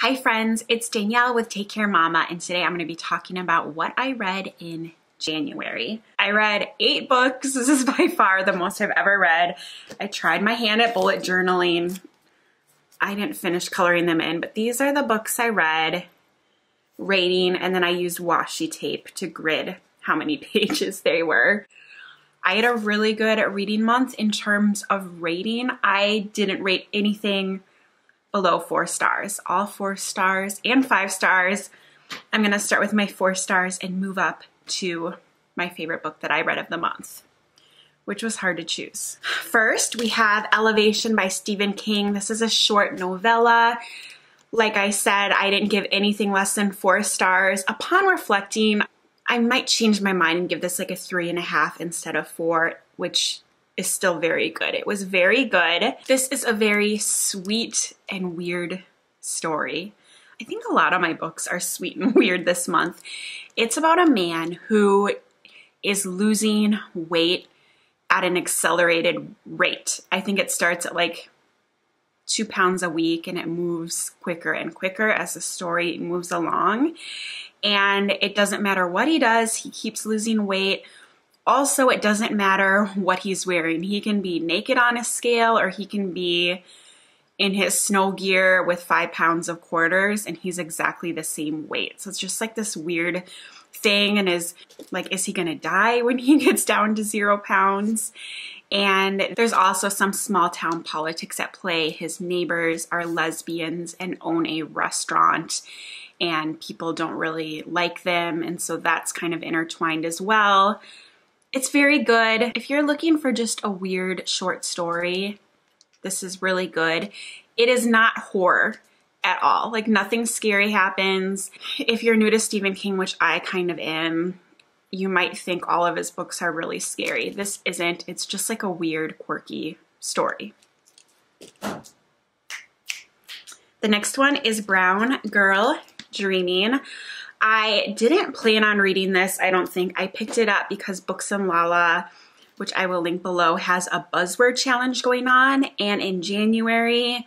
Hi friends, it's Danielle with Take Care Mama, and today I'm going to be talking about what I read in January. I read 8 books. This is by far the most I've ever read. I tried my hand at bullet journaling. I didn't finish coloring them in, but these are the books I read, rating, and then I used washi tape to grid how many pages they were. I had a really good reading month in terms of rating. I didn't rate anything below 4 stars, all 4 stars and 5 stars. I'm gonna start with my 4 stars and move up to my favorite book that I read of the month, which was hard to choose. First, we have Elevation by Stephen King. This is a short novella. Like I said, I didn't give anything less than 4 stars. Upon reflecting, I might change my mind and give this like a 3.5 instead of 4, which is still very good. It was very good. This is a very sweet and weird story. I think a lot of my books are sweet and weird this month. It's about a man who is losing weight at an accelerated rate. I think it starts at like 2 pounds a week and it moves quicker and quicker as the story moves along. And it doesn't matter what he does, he keeps losing weight. Also, it doesn't matter what he's wearing. He can be naked on a scale or he can be in his snow gear with 5 pounds of quarters and he's exactly the same weight. So it's just like this weird thing, and is he gonna die when he gets down to 0 pounds? And there's also some small town politics at play. His neighbors are lesbians and own a restaurant, and people don't really like them, and so that's kind of intertwined as well. It's very good. If you're looking for just a weird short story, this is really good. It is not horror at all. Like, nothing scary happens. If you're new to Stephen King, which I kind of am, you might think all of his books are really scary. This isn't. It's just like a weird, quirky story. The next one is Brown Girl Dreaming. I didn't plan on reading this, I don't think. I picked it up because Books and Lala, which I will link below, has a buzzword challenge going on, and in January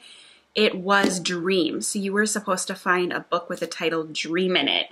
it was Dream. So you were supposed to find a book with the title Dream in it.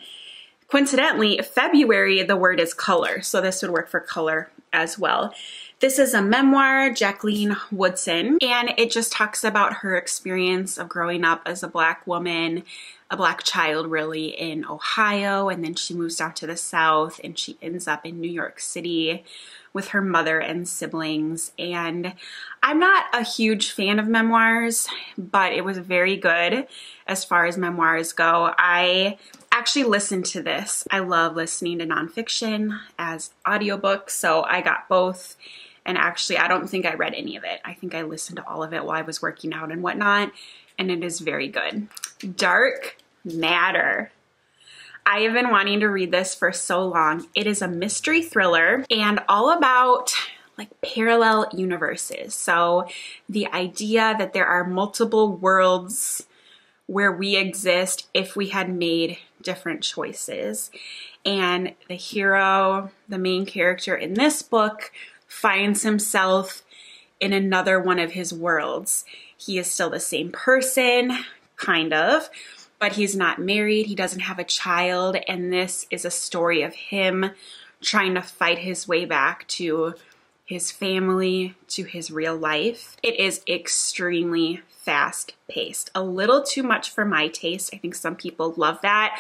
Coincidentally, February, the word is color, so this would work for color as well. This is a memoir, Jacqueline Woodson, and it just talks about her experience of growing up as a Black woman, a Black child really, in Ohio, and then she moves down to the South and she ends up in New York City with her mother and siblings. And I'm not a huge fan of memoirs, but it was very good as far as memoirs go. I actually listened to this. I love listening to nonfiction as audiobooks, so I got both. And actually, I don't think I read any of it. I think I listened to all of it while I was working out and whatnot, and it is very good. Dark Matter. I have been wanting to read this for so long. It is a mystery thriller and all about like parallel universes. So the idea that there are multiple worlds where we exist if we had made different choices. And the hero, the main character in this book, finds himself in another one of his worlds. He is still the same person, kind of, but he's not married, he doesn't have a child, and this is a story of him trying to fight his way back to his family, to his real life. It is extremely fast-paced, a little too much for my taste. I think some people love that,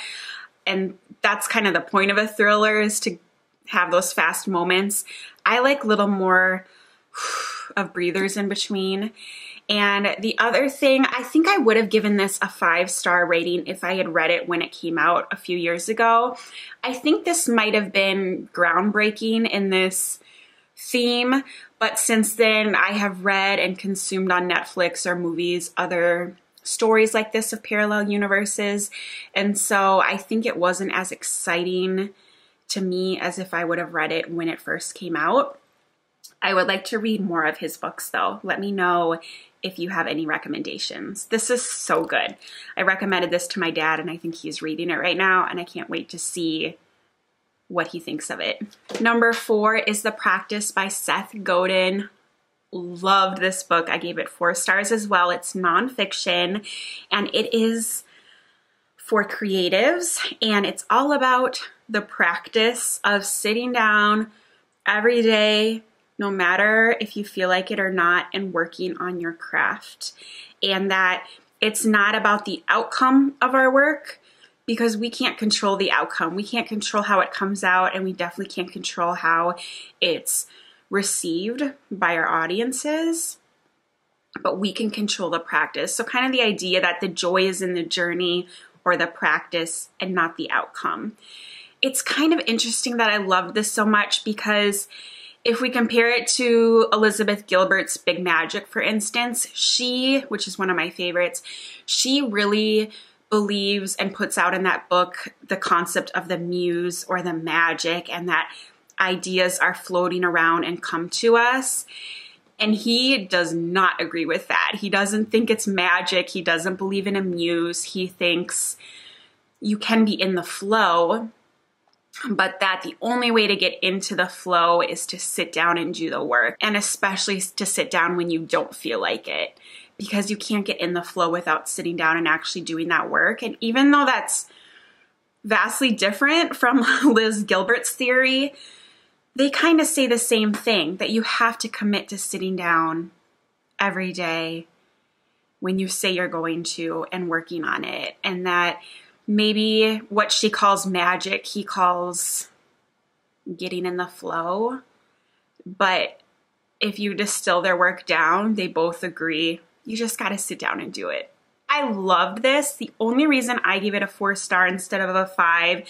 and that's kind of the point of a thriller, is to have those fast moments. I like a little more of breathers in between. And the other thing, I think I would have given this a 5-star rating if I had read it when it came out a few years ago. I think this might have been groundbreaking in this theme, but since then I have read and consumed on Netflix or movies other stories like this of parallel universes, and so I think it wasn't as exciting to me as if I would have read it when it first came out. I would like to read more of his books though. Let me know if you have any recommendations. This is so good. I recommended this to my dad and I think he's reading it right now, and I can't wait to see what he thinks of it. Number 4 is The Practice by Seth Godin. Loved this book. I gave it 4 stars as well. It's nonfiction, and it is for creatives, and it's all about the practice of sitting down every day, no matter if you feel like it or not, and working on your craft. And that it's not about the outcome of our work, because we can't control the outcome. We can't control how it comes out, and we definitely can't control how it's received by our audiences, but we can control the practice. So kind of the idea that the joy is in the journey or the practice and not the outcome. It's kind of interesting that I loved this so much, because if we compare it to Elizabeth Gilbert's Big Magic, for instance, she, which is one of my favorites, she really believes and puts out in that book the concept of the muse or the magic, and that ideas are floating around and come to us. And he does not agree with that. He doesn't think it's magic. He doesn't believe in a muse. He thinks you can be in the flow, but that the only way to get into the flow is to sit down and do the work, and especially to sit down when you don't feel like it, because you can't get in the flow without sitting down and actually doing that work. And even though that's vastly different from Liz Gilbert's theory, they kind of say the same thing, that you have to commit to sitting down every day when you say you're going to and working on it. And that maybe what she calls magic, he calls getting in the flow. But if you distill their work down, they both agree, you just got to sit down and do it. I loved this. The only reason I gave it a 4-star instead of a 5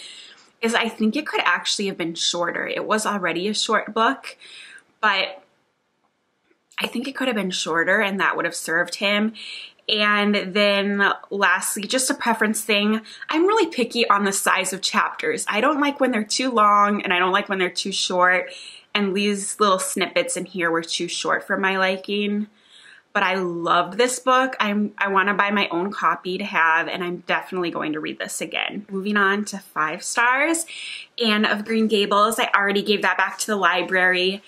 is I think it could actually have been shorter. It was already a short book, but I think it could have been shorter, and that would have served him. And then lastly, just a preference thing, I'm really picky on the size of chapters. I don't like when they're too long, and I don't like when they're too short, and these little snippets in here were too short for my liking. But I loved this book. I want to buy my own copy to have, and I'm definitely going to read this again. Moving on to 5 stars, Anne of Green Gables. I already gave that back to the library.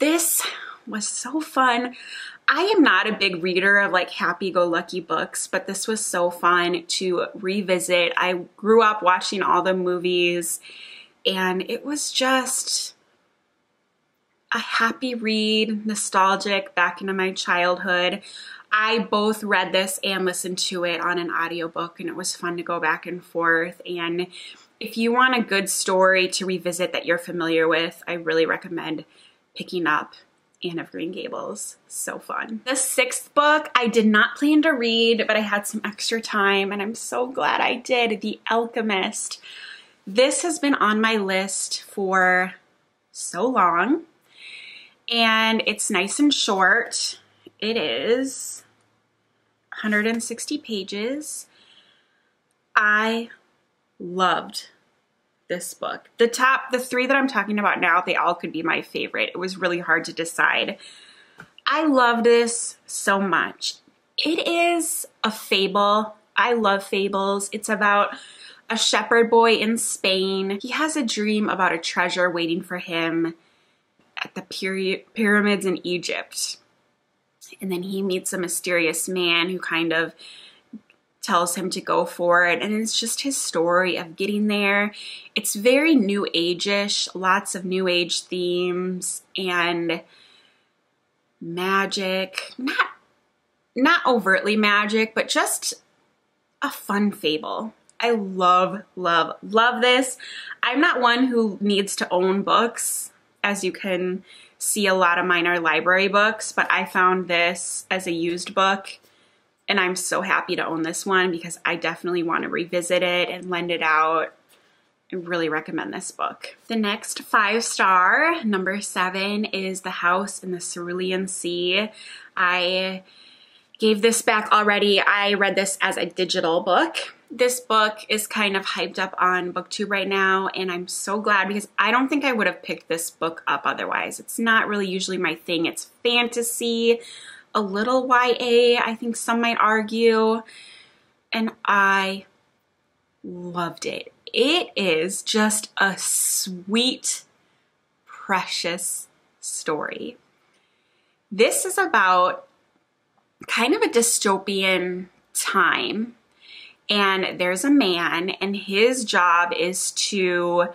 This was so fun. I am not a big reader of like happy-go-lucky books, but this was so fun to revisit. I grew up watching all the movies, and it was just a happy read, nostalgic, back into my childhood. I both read this and listened to it on an audiobook, and it was fun to go back and forth. And if you want a good story to revisit that you're familiar with, I really recommend picking up Anne of Green Gables. So fun. The 6th book I did not plan to read, but I had some extra time, and I'm so glad I did. The Alchemist. This has been on my list for so long, and it's nice and short. It is 160 pages. I loved this book. The 3 that I'm talking about now, they all could be my favorite. It was really hard to decide. I love this so much. It is a fable. I love fables. It's about a shepherd boy in Spain. He has a dream about a treasure waiting for him at the pyramids in Egypt. And then he meets a mysterious man who kind of tells him to go for it. And it's just his story of getting there. It's very new age-ish, lots of new age themes and magic. Not overtly magic, but just a fun fable. I love, love, love this. I'm not one who needs to own books. As you can see, a lot of mine are library books, but I found this as a used book, and I'm so happy to own this one because I definitely want to revisit it and lend it out. I really recommend this book. The next 5-star, number 7, is The House in the Cerulean Sea. I gave this back already. I read this as a digital book. This book is kind of hyped up on booktube right now, and I'm so glad because I don't think I would have picked this book up otherwise. It's not really usually my thing. It's fantasy, a little YA, I think some might argue, and I loved it. It is just a sweet, precious story. This is about kind of a dystopian time, And there's a man, and his job is to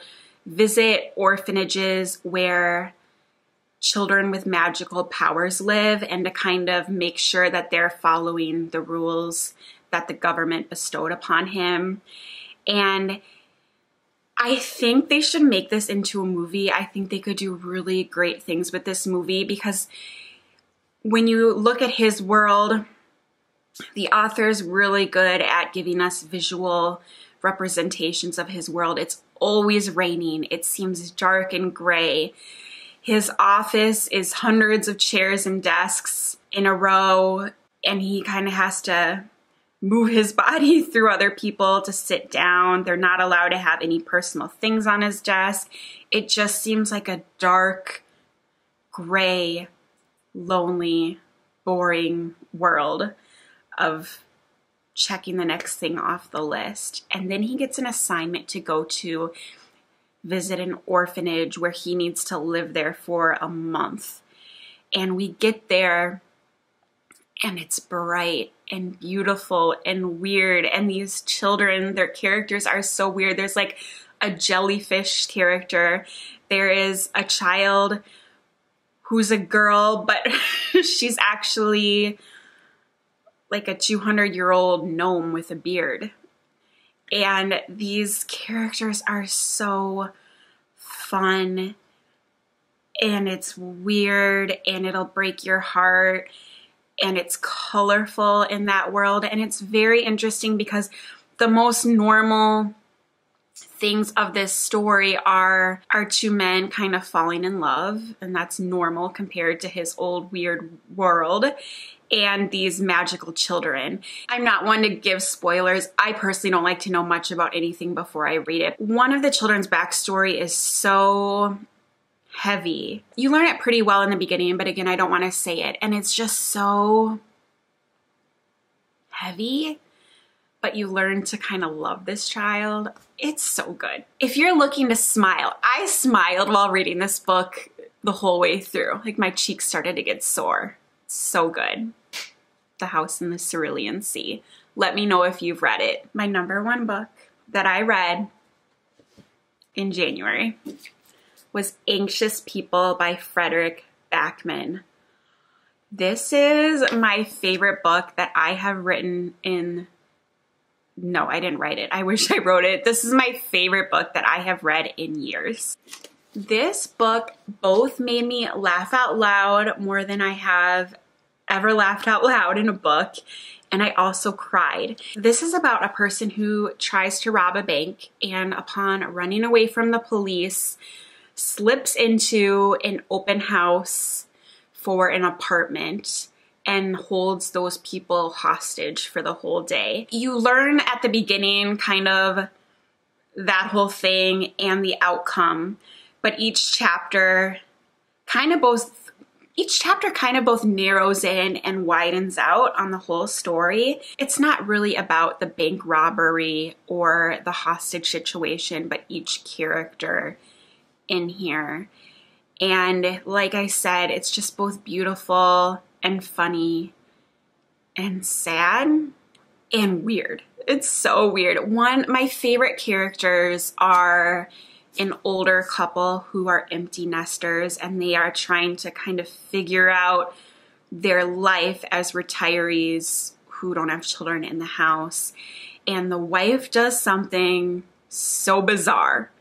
visit orphanages where children with magical powers live, and to kind of make sure that they're following the rules that the government bestowed upon him. And I think they should make this into a movie. I think they could do really great things with this movie, because when you look at his world, the author's really good at giving us visual representations of his world. It's always raining. It seems dark and gray. His office is hundreds of chairs and desks in a row, and he kind of has to move his body through other people to sit down. They're not allowed to have any personal things on his desk. It just seems like a dark, gray, lonely, boring world of checking the next thing off the list. And then he gets an assignment to go to visit an orphanage where he needs to live there for a month. And we get there, and it's bright and beautiful and weird. And these children, their characters are so weird. There's like a jellyfish character. There is a child who's a girl, but she's actually like a 200-year-old gnome with a beard. And these characters are so fun, and it's weird, and it'll break your heart, and it's colorful in that world. And it's very interesting because the most normal things of this story are two men kind of falling in love, and that's normal compared to his old weird world, and these magical children. I'm not one to give spoilers. I personally don't like to know much about anything before I read it. One of the children's backstory is so heavy. You learn it pretty well in the beginning, but again, I don't want to say it. And it's just so heavy, but you learn to kind of love this child. It's so good. If you're looking to smile, I smiled while reading this book the whole way through. Like my cheeks started to get sore. So good. The House in the Cerulean Sea. Let me know if you've read it. My #1 book that I read in January was Anxious People by Frederick Backman. This is my favorite book that I have written in... No, I didn't write it. I wish I wrote it. This is my favorite book that I have read in years. This book both made me laugh out loud more than I have ever laughed out loud in a book, and I also cried. This is about a person who tries to rob a bank, and upon running away from the police, slips into an open house for an apartment and holds those people hostage for the whole day. You learn at the beginning kind of that whole thing and the outcome, but each chapter kind of both narrows in and widens out on the whole story. It's not really about the bank robbery or the hostage situation, but each character in here. And like I said, it's just both beautiful and funny and sad and weird. It's so weird. My favorite characters are an older couple who are empty nesters, and they are trying to kind of figure out their life as retirees who don't have children in the house. And the wife does something so bizarre.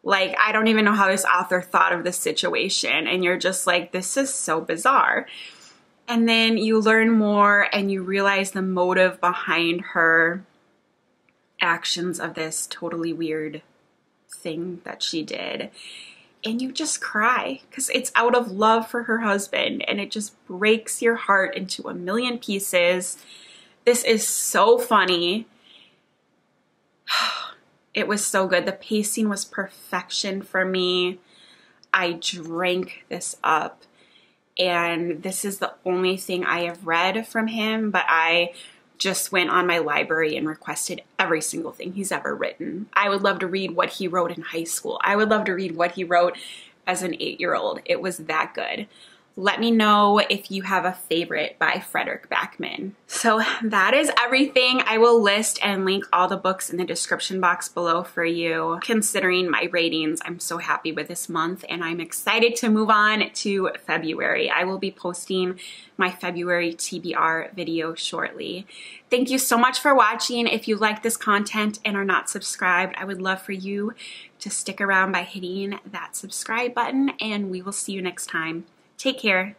Like, I don't even know how this author thought of this situation. And you're just like, this is so bizarre. And then you learn more and you realize the motive behind her actions of this totally weird thing that she did. And you just cry because it's out of love for her husband, and it just breaks your heart into a million pieces. This is so funny. It was so good. The pacing was perfection for me. I drank this up, and this is the only thing I have read from him, but I just went on my library and requested every single thing he's ever written. I would love to read what he wrote in high school. I would love to read what he wrote as an 8-year-old. It was that good. Let me know if you have a favorite by Frederick Backman. So that is everything. I will list and link all the books in the description box below for you. Considering my ratings, I'm so happy with this month and I'm excited to move on to February. I will be posting my February TBR video shortly. Thank you so much for watching. If you like this content and are not subscribed, I would love for you to stick around by hitting that subscribe button, and we will see you next time. Take care.